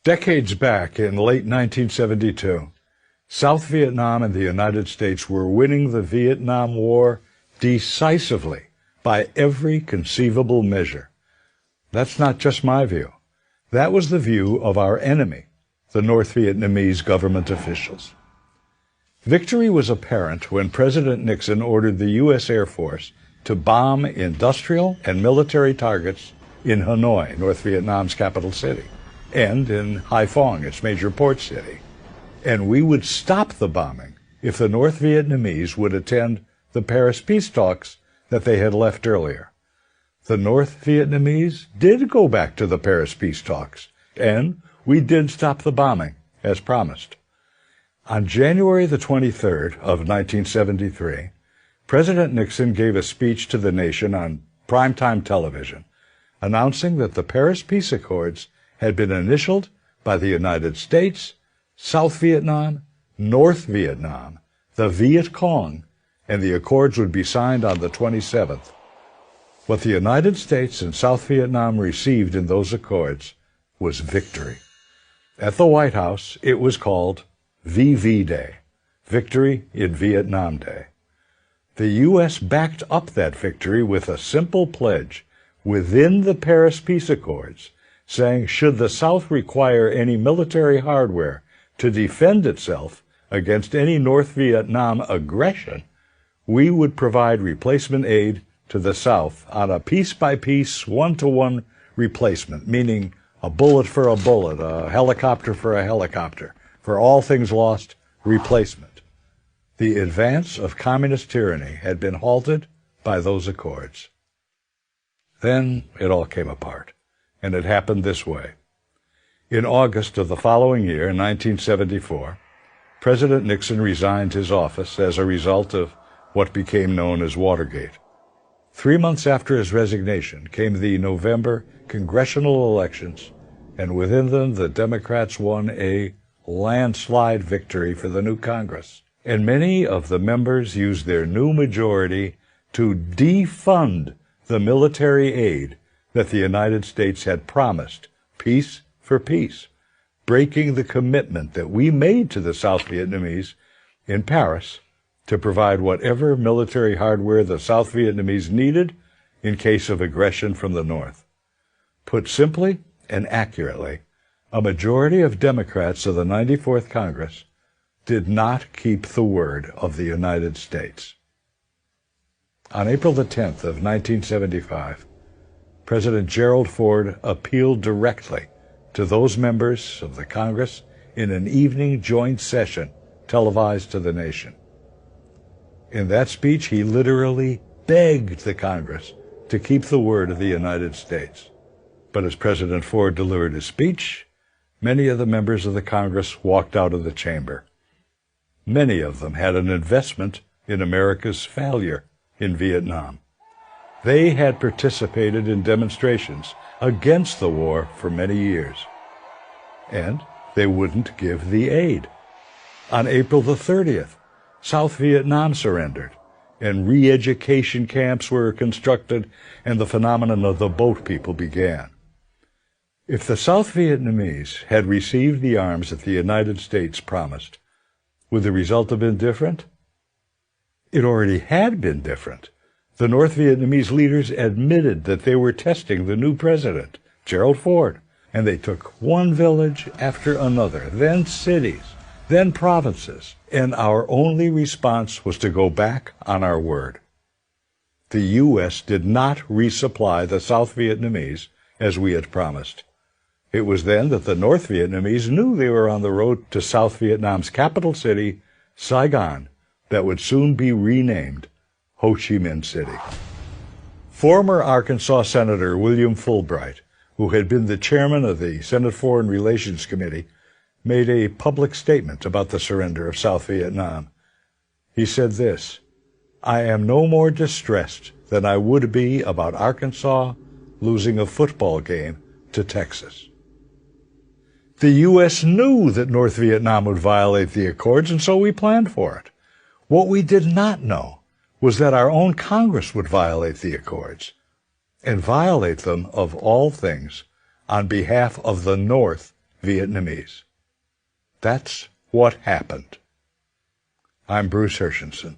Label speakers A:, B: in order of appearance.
A: Decades back, in late 1972, South Vietnam and the United States were winning the Vietnam War decisively by every conceivable measure. That's not just my view. That was the view of our enemy, the North Vietnamese government officials. Victory was apparent when President Nixon ordered the U.S. Air Force to bomb industrial and military targets in Hanoi, North Vietnam's capital city, and in Haiphong, its major port city. And we would stop the bombing if the North Vietnamese would attend the Paris peace talks that they had left earlier. The North Vietnamese did go back to the Paris peace talks, and we did stop the bombing, as promised. On January the 23rd of 1973, President Nixon gave a speech to the nation on primetime television, announcing that the Paris Peace Accords had been initialed by the United States, South Vietnam, North Vietnam, the Viet Cong, and the accords would be signed on the 27th. What the United States and South Vietnam received in those accords was victory. At the White House, it was called VV Day, Victory in Vietnam Day. The U.S. backed up that victory with a simple pledge within the Paris Peace Accords, saying should the South require any military hardware to defend itself against any North Vietnam aggression, we would provide replacement aid to the South on a piece-by-piece, one-to-one replacement, meaning a bullet for a bullet, a helicopter for a helicopter. For all things lost, replacement. The advance of communist tyranny had been halted by those accords. Then it all came apart, and it happened this way. In August of the following year, 1974, President Nixon resigned his office as a result of what became known as Watergate. 3 months after his resignation came the November congressional elections, and within them the Democrats won a landslide victory for the new Congress. And many of the members used their new majority to defund the military aid that the United States had promised, peace for peace, breaking the commitment that we made to the South Vietnamese in Paris to provide whatever military hardware the South Vietnamese needed in case of aggression from the North. Put simply and accurately, a majority of Democrats of the 94th Congress did not keep the word of the United States. On April the 10th of 1975, President Gerald Ford appealed directly to those members of the Congress in an evening joint session televised to the nation. In that speech, he literally begged the Congress to keep the word of the United States. But as President Ford delivered his speech, many of the members of the Congress walked out of the chamber. Many of them had an investment in America's failure in Vietnam. They had participated in demonstrations against the war for many years, and they wouldn't give the aid. On April the 30th, South Vietnam surrendered, and re-education camps were constructed, and the phenomenon of the boat people began. If the South Vietnamese had received the arms that the United States promised, would the result have been different? It already had been different. The North Vietnamese leaders admitted that they were testing the new president, Gerald Ford, and they took one village after another, then cities, then provinces, and our only response was to go back on our word. The U.S. did not resupply the South Vietnamese as we had promised. It was then that the North Vietnamese knew they were on the road to South Vietnam's capital city, Saigon, that would soon be renamed Ho Chi Minh City. Former Arkansas Senator William Fulbright, who had been the chairman of the Senate Foreign Relations Committee, made a public statement about the surrender of South Vietnam. He said this, "I am no more distressed than I would be about Arkansas losing a football game to Texas." The U.S. knew that North Vietnam would violate the accords, and so we planned for it. What we did not know was that our own Congress would violate the accords, and violate them, of all things, on behalf of the North Vietnamese. That's what happened. I'm Bruce Hershenson.